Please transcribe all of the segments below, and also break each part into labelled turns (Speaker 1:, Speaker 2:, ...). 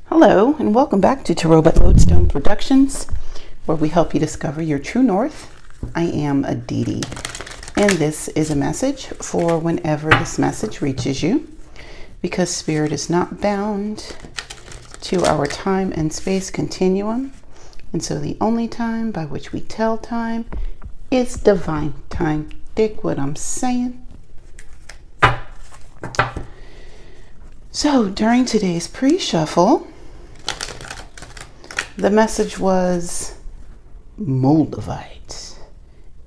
Speaker 1: Hello, and welcome back to Tarot by Lodestone Productions, where we help you discover your true north. I am Aditi, and this is a message for whenever this message reaches you, because Spirit is not bound to our time and space continuum, and so the only time by which we tell time is divine time. Dig what I'm saying? So during today's pre-shuffle, the message was Moldavite,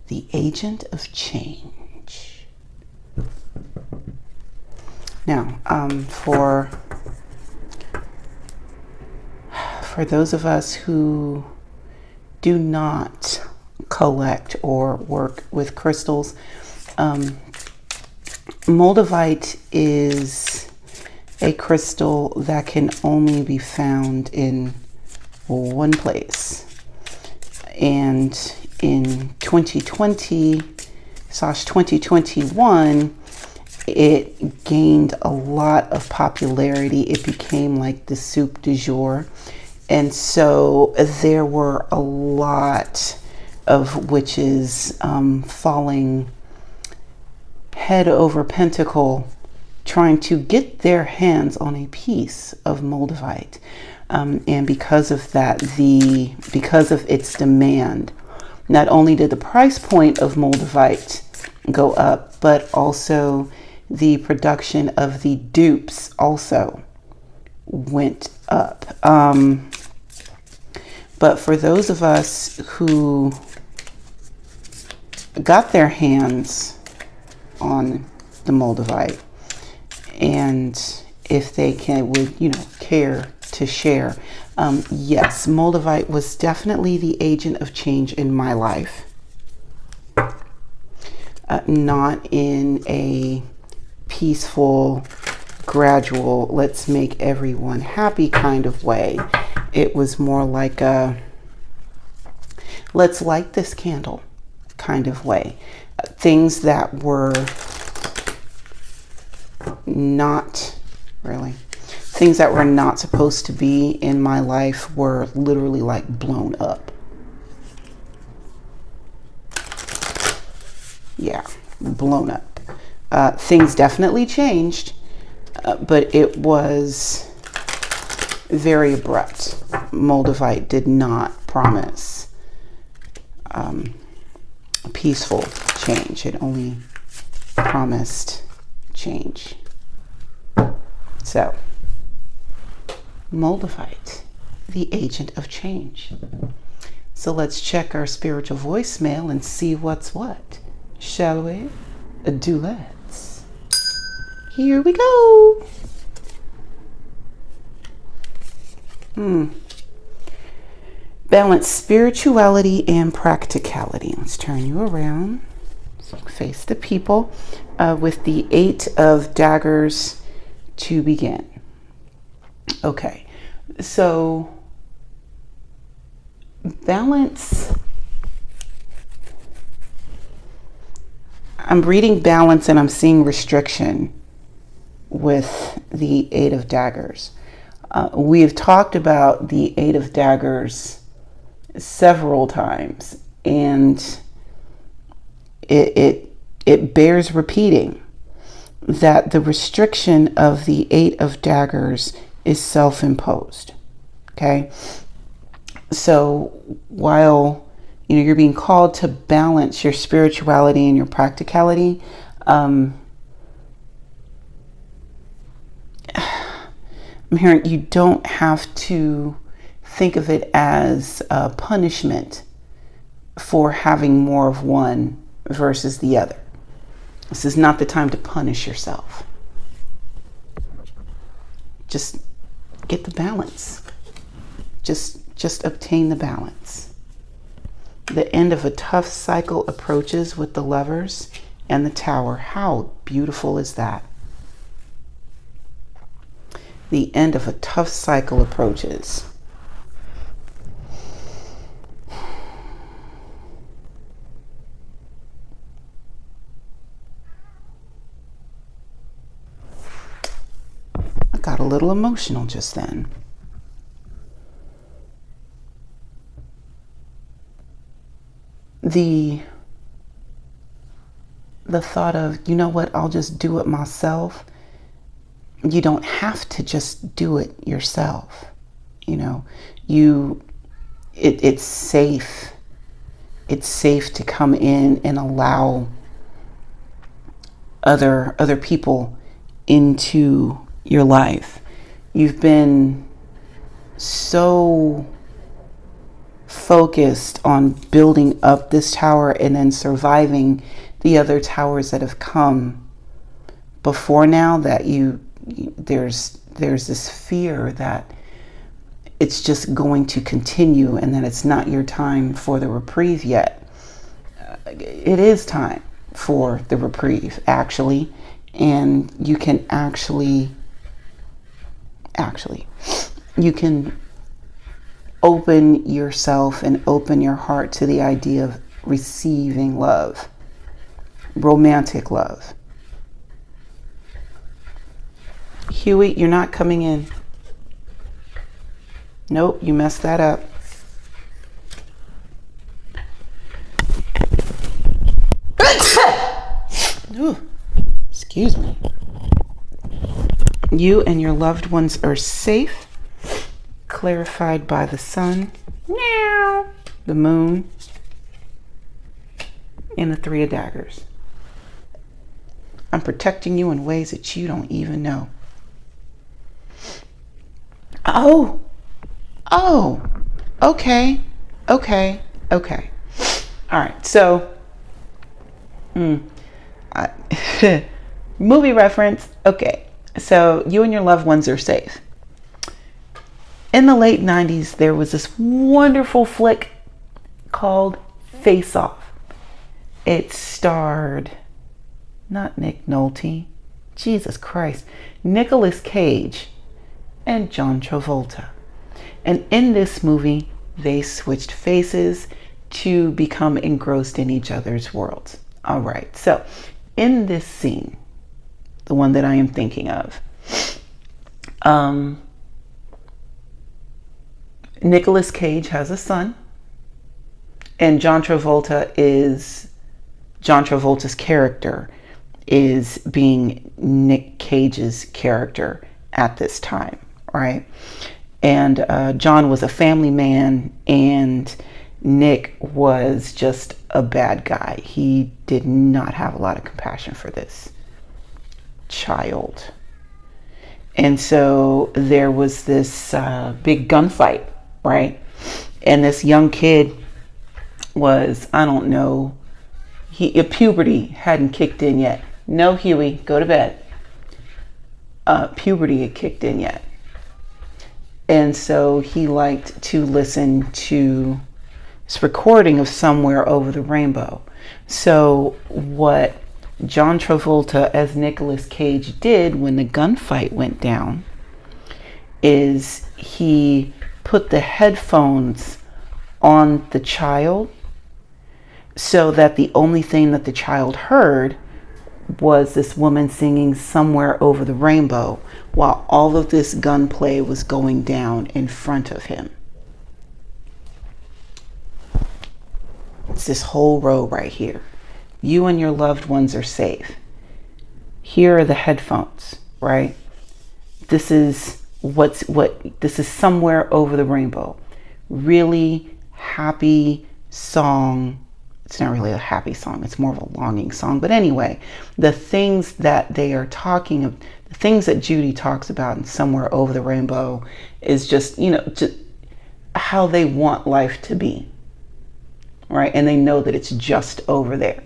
Speaker 1: the agent of change. Now, for those of us who do not collect or work with crystals, Moldavite is a crystal that can only be found in one place. And in 2020/2021, it gained a lot of popularity. It became like the soup du jour. And so there were a lot of witches falling head over pentacle trying to get their hands on a piece of Moldavite. And because of that, because of its demand, not only did the price point of Moldavite go up, but also the production of the dupes also went up. But for those of us who got their hands on the Moldavite, and if they would care to share, yes, Moldavite was definitely the agent of change in my life. Not in a peaceful, gradual, let's make everyone happy kind of way. It was more like a let's light this candle kind of way. Things that were not really, things that were not supposed to be in my life were literally like blown up. Yeah, blown up. Things definitely changed, but it was very abrupt. Moldavite did not promise peaceful change. It only promised change. So, Moldavite, the agent of change. So let's check our spiritual voicemail and see what's what. Shall we? Do let's. Here we go. Balance spirituality and practicality. Let's turn you around. So face the people with the 8 of daggers to begin. Okay, so balance. I'm reading balance and I'm seeing restriction with the 8 of daggers. We have talked about the 8 of daggers several times, and it bears repeating that the restriction of the 8 of daggers is self-imposed. Okay, so while you're being called to balance your spirituality and your practicality, I'm hearing you don't have to think of it as a punishment for having more of one versus the other. This is not the time to punish yourself. Just get the balance. Just obtain the balance. The end of a tough cycle approaches with the Lovers and the Tower. How beautiful is that? The end of a tough cycle approaches. I got a little emotional just then. the thought of, you know what, I'll just do it myself. You don't have to just do it yourself. You know, it's safe. It's safe to come in and allow other people into your life. You've been so focused on building up this tower and then surviving the other towers that have come before now that there's this fear that it's just going to continue and that it's not your time for the reprieve yet. It is time for the reprieve, actually, and you can actually you can open yourself and open your heart to the idea of receiving love, romantic love. Huey, you're not coming in. Nope, you messed that up. Ooh, excuse me. You and your loved ones are safe, clarified by the sun, meow, the moon, and the Three of Daggers. I'm protecting you in ways that you don't even know. Oh, okay. All right, so, movie reference. Okay, so you and your loved ones are safe. In the late 90s, there was this wonderful flick called Face Off. It starred, not Nick Nolte, Jesus Christ, Nicolas Cage and John Travolta. And in this movie, they switched faces to become engrossed in each other's worlds. All right, so in this scene, the one that I am thinking of, Nicolas Cage has a son, and John Travolta's character is being Nick Cage's character at this time, right? And John was a family man, and Nick was just a bad guy. He did not have a lot of compassion for this child. And so there was this big gunfight, right? And this young kid was, I don't know, puberty hadn't kicked in yet. No, Huey, go to bed. Puberty had kicked in yet. And so he liked to listen to this recording of Somewhere Over the Rainbow. So what John Travolta as Nicolas Cage did when the gunfight went down is he put the headphones on the child so that the only thing that the child heard was this woman singing Somewhere Over the Rainbow while all of this gunplay was going down in front of him. It's this whole row right here. You and your loved ones are safe. Here are the headphones, right? This is this is Somewhere Over the Rainbow. Really happy song. It's not really a happy song. It's more of a longing song. But anyway, the things that they are talking of, the things that Judy talks about in Somewhere Over the Rainbow is just, just how they want life to be, right? And they know that it's just over there.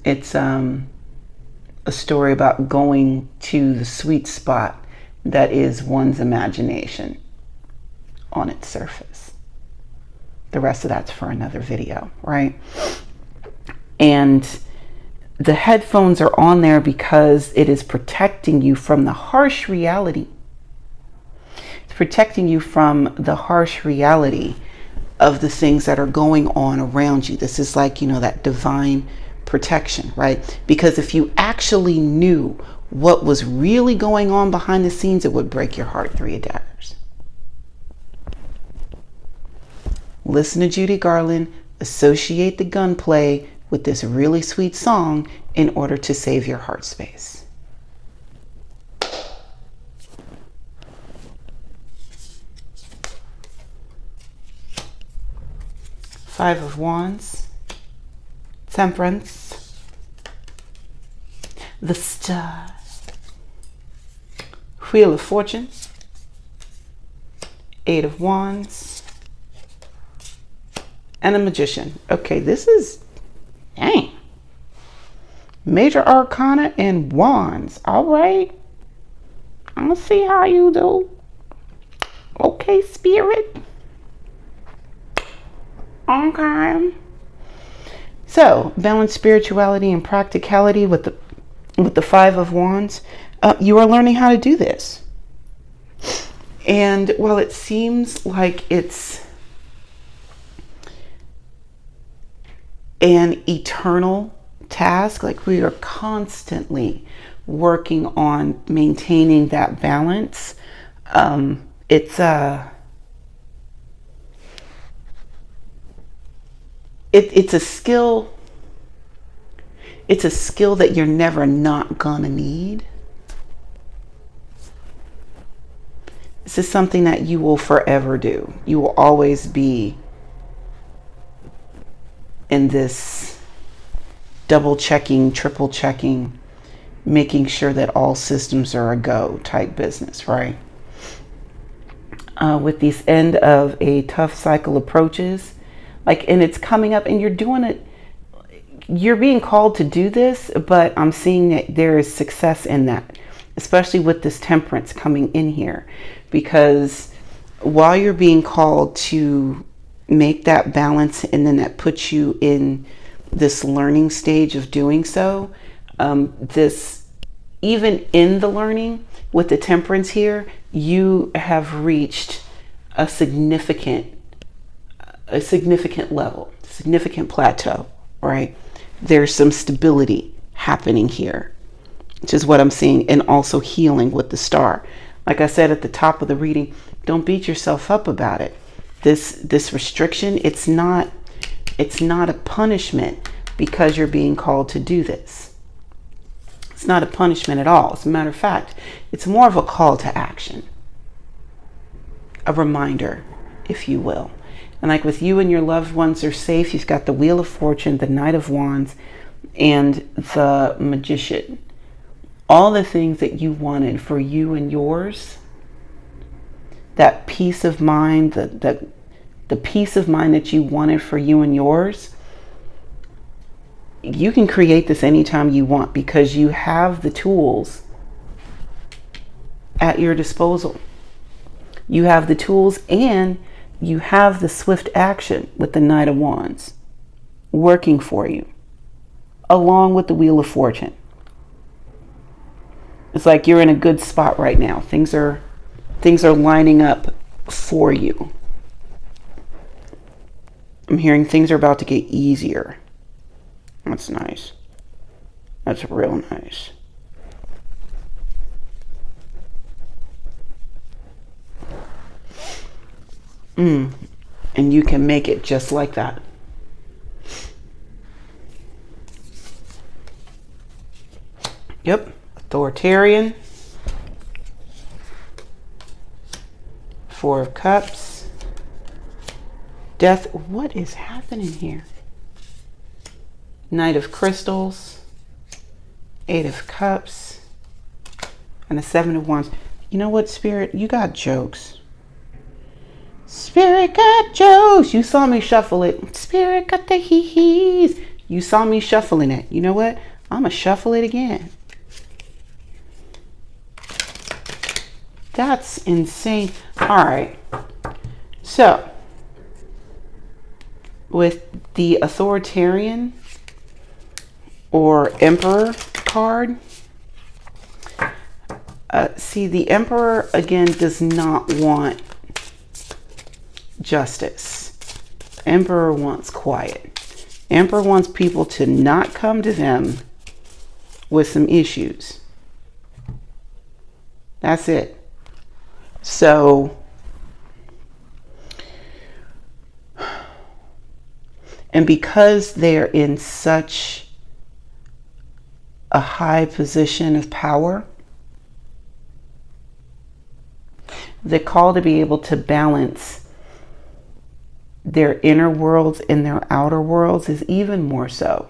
Speaker 1: It's a story about going to the sweet spot that is one's imagination on its surface. The rest of that's for another video, right? And the headphones are on there because it is protecting you from the harsh reality. It's protecting you from the harsh reality of the things that are going on around you. This is like, that divine protection, right? Because if you actually knew what was really going on behind the scenes, it would break your heart. Three of Daggers. listen to Judy Garland, associate the gunplay with this really sweet song in order to save your heart space. Five of Wands, Temperance, the Star, Wheel of Fortune, Eight of Wands, and a Magician. Okay, this is, dang, Major Arcana and Wands. All right, I'm gonna see how you do. Okay, Spirit. Okay. So, balance spirituality and practicality with the Five of Wands. You are learning how to do this. And while it seems like it's an eternal task, like we are constantly working on maintaining that balance, it's a skill. It's a skill that you're never not gonna need. This is something that you will forever do. You will always be in this double checking, triple checking, making sure that all systems are a go type business, right? With this end of a tough cycle approaches, and it's coming up and you're doing it, you're being called to do this, but I'm seeing that there is success in that, especially with this Temperance coming in here, because while you're being called to make that balance, and then that puts you in this learning stage of doing so, this, even in the learning with the Temperance here, you have reached a significant level, significant plateau, right? There's some stability happening here, which is what I'm seeing, and also healing with the Star. Like I said at the top of the reading, don't beat yourself up about it. This restriction, it's not a punishment because you're being called to do this. It's not a punishment at all. As a matter of fact, it's more of a call to action, a reminder, if you will. And like with you and your loved ones are safe, you've got the Wheel of Fortune, the Knight of Wands, and the Magician. All the things that you wanted for you and yours, that peace of mind, the peace of mind that you wanted for you and yours, you can create this anytime you want because you have the tools at your disposal. You have the tools, and you have the swift action with the Knight of Wands working for you, along with the Wheel of Fortune. It's like you're in a good spot right now. Things are lining up for you. I'm hearing things are about to get easier. That's nice. That's real nice. And you can make it just like that. Yep. Authoritarian. Four of Cups. Death. What is happening here? Knight of Crystals. Eight of Cups. And the Seven of Wands. You know what, Spirit? You got jokes. Spirit got jokes. You saw me shuffle it. Spirit got the hee-hees. You saw me shuffling it. You know what? I'm going to shuffle it again. That's insane. All right. So, with the Authoritarian or Emperor card, see, the Emperor, again, does not want justice. Emperor wants quiet. Emperor wants people to not come to them with some issues. That's it. So And because they're in such a high position of power, the call to be able to balance their inner worlds and their outer worlds is even more so,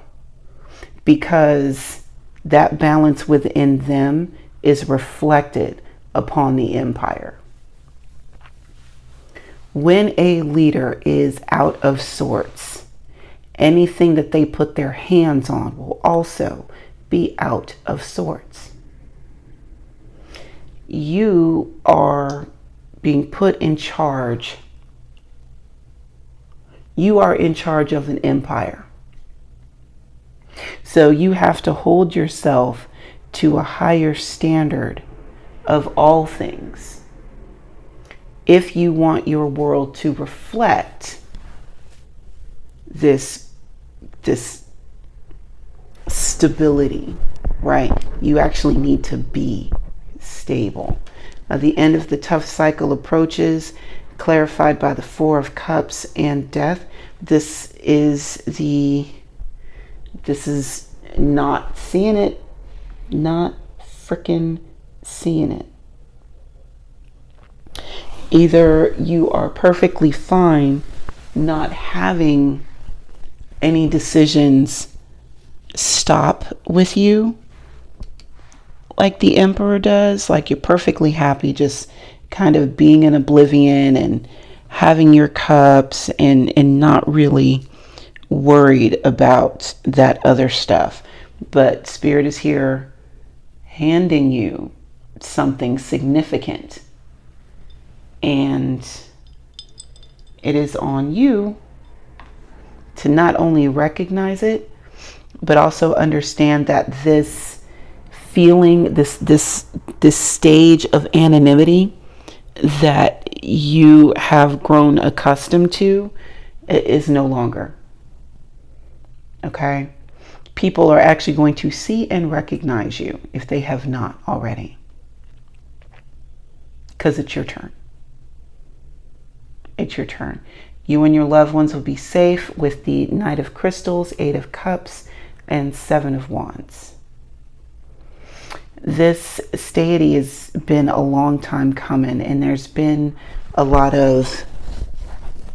Speaker 1: because that balance within them is reflected upon the empire. When a leader is out of sorts, anything that they put their hands on will also be out of sorts. You are being put in charge. You are in charge of an empire. So you have to hold yourself to a higher standard of all things if you want your world to reflect this stability, right? You actually need to be stable. The end of the tough cycle approaches, clarified by the Four of Cups and Death. This is not seeing it, not freaking seeing it. Either you are perfectly fine not having any decisions stop with you like the Emperor does, like you're perfectly happy just kind of being in oblivion and having your cups and not really worried about that other stuff. But Spirit is here handing you something significant, and it is on you to not only recognize it, but also understand that this feeling, this stage of anonymity that you have grown accustomed to is no longer. Okay? People are actually going to see and recognize you if they have not already. Because it's your turn. It's your turn. You and your loved ones will be safe with the Knight of Crystals, Eight of Cups, and Seven of Wands. This steady has been a long time coming, and there's been a lot of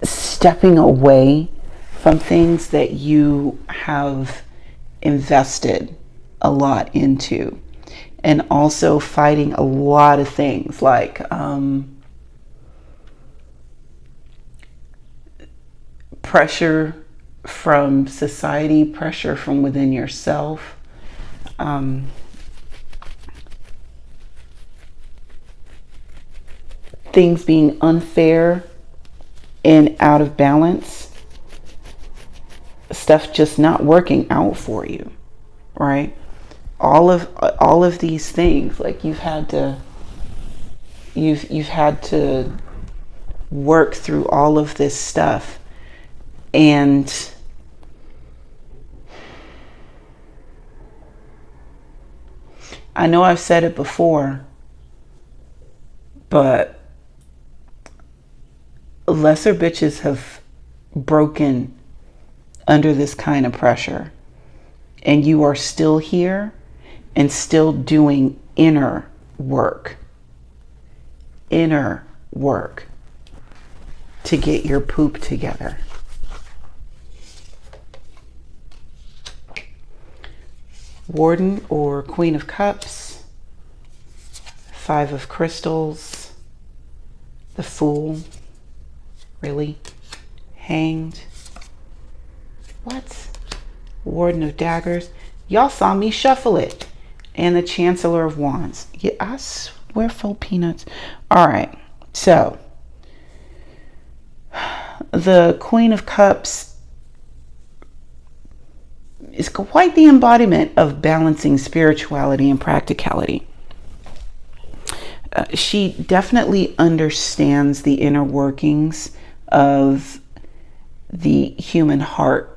Speaker 1: stepping away from things that you have invested a lot into, and also fighting a lot of things like pressure from society, pressure from within yourself, things being unfair and out of balance, stuff just not working out for you, right? All of these things, like you've had to work through all of this stuff. And I know I've said it before, but lesser bitches have broken under this kind of pressure, and you are still here and still doing inner work to get your poop together. Warden or Queen of Cups, Five of Crystals, the Fool, really, Hanged, what? Warden of Daggers, y'all saw me shuffle it, and the Chancellor of Wands. Yeah, I swear, full peanuts. All right, so the Queen of Cups is quite the embodiment of balancing spirituality and practicality. She definitely understands the inner workings of the human heart.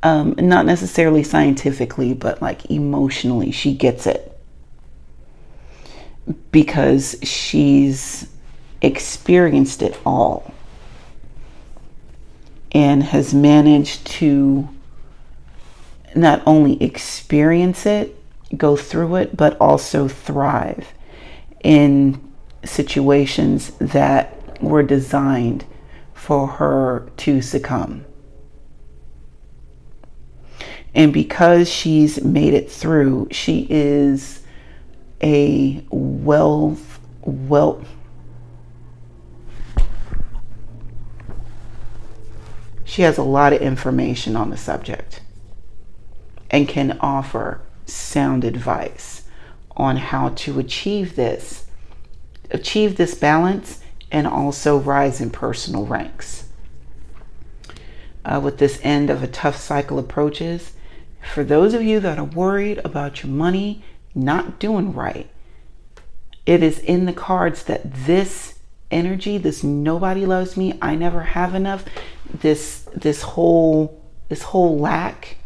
Speaker 1: Not necessarily scientifically, but like emotionally, she gets it. Because she's experienced it all. and has managed to not only experience it, go through it, but also thrive in situations that were designed for her to succumb. And because she's made it through, she is a she has a lot of information on the subject and can offer sound advice on how to achieve this balance and also rise in personal ranks. With this end of a tough cycle approaches, for those of you that are worried about your money not doing right, it is in the cards that this energy, this nobody loves me, I never have enough, this whole lack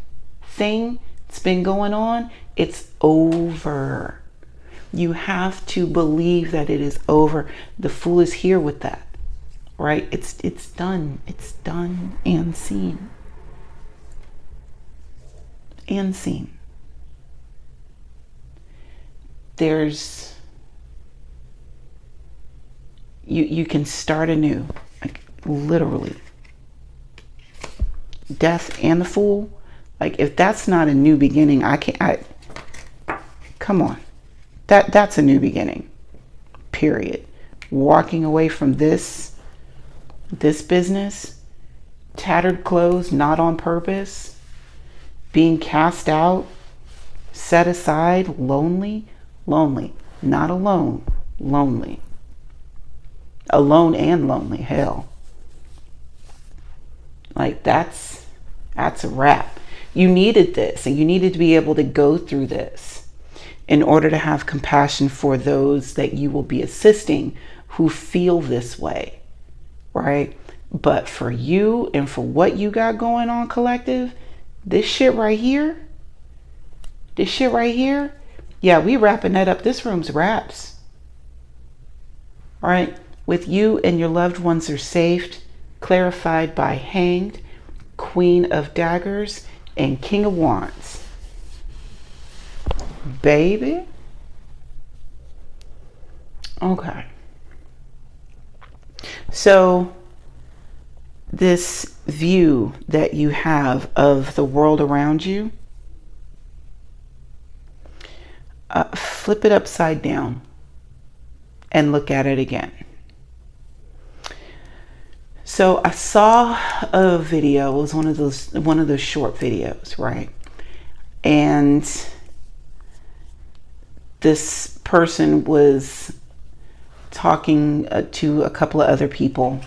Speaker 1: thing that's been going on, it's over. You have to believe that it is over. The Fool is here with that, right? It's done. It's done and seen. And seen. There's you can start anew, like literally. Death and the Fool, like if that's not a new beginning, come on. That's a new beginning. Period. Walking away from this business, tattered clothes, not on purpose, being cast out, set aside, lonely, not alone, lonely. Alone and lonely, hell. Like that's a wrap. You needed this, and you needed to be able to go through this in order to have compassion for those that you will be assisting who feel this way, right? But for you and for what you got going on, collective, this shit right here, yeah, we wrapping that up. This room's wraps. All right, with you and your loved ones are safe, clarified by Hanged, Queen of Daggers, and King of Wands. Baby. Okay. So this view that you have of the world around you, flip it upside down and look at it again. So I saw a video. It was one of those short videos, right? And this person was talking to a couple of other people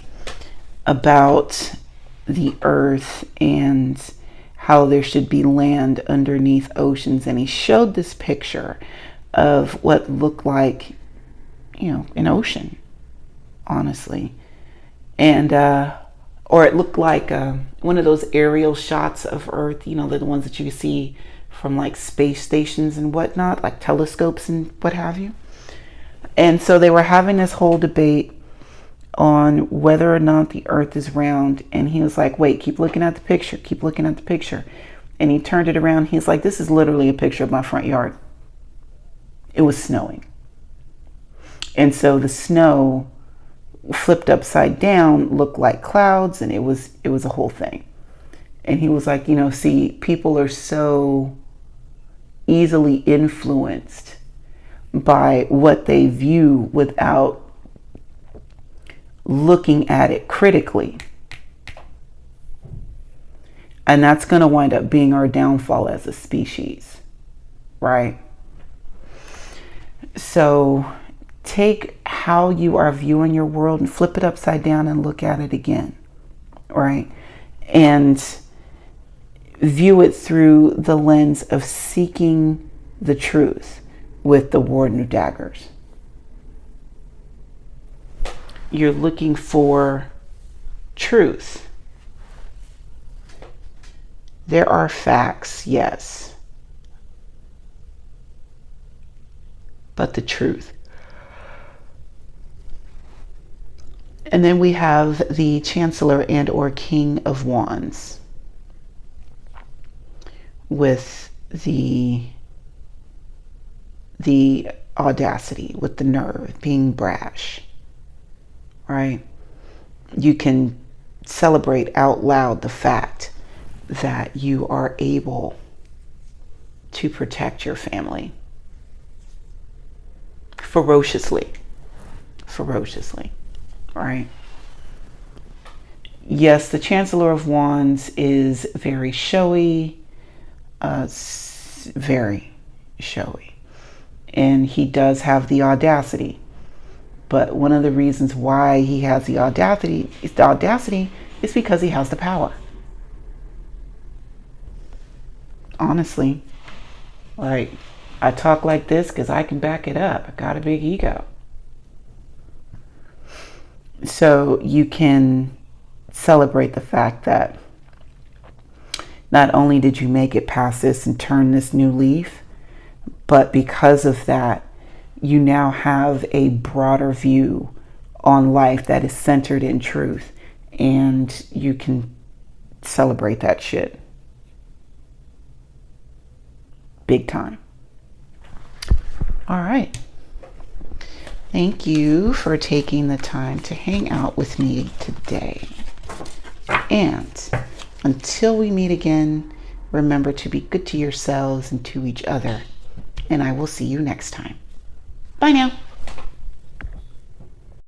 Speaker 1: about the earth and how there should be land underneath oceans, and he showed this picture of what looked like, an ocean, honestly. And or it looked like one of those aerial shots of Earth, the ones that you see from like space stations and whatnot, like telescopes and what have you. And so they were having this whole debate on whether or not the Earth is round. And he was like, wait, keep looking at the picture. Keep looking at the picture. And he turned it around. He's like, this is literally a picture of my front yard. It was snowing. And so the snow flipped upside down looked like clouds, and it was a whole thing. And he was like, see, people are so easily influenced by what they view without looking at it critically. And that's going to wind up being our downfall as a species, right? So take how you are viewing your world and flip it upside down and look at it again, right? And view it through the lens of seeking the truth with the Warden of Daggers. You're looking for truth. There are facts, yes, but the truth. And then we have the Chancellor and or King of Wands with the audacity, with the nerve, being brash, right? You can celebrate out loud the fact that you are able to protect your family ferociously, right? Yes, the Chancellor of Wands is very showy, very showy, and he does have the audacity. But one of the reasons why he has the audacity is because he has the power. Honestly, like, I talk like this because I can back it up. I got a big ego. So you can celebrate the fact that not only did you make it past this and turn this new leaf, but because of that, you now have a broader view on life that is centered in truth, and you can celebrate that shit big time. All right. Thank you for taking the time to hang out with me today. And until we meet again, remember to be good to yourselves and to each other. And I will see you next time. Bye now.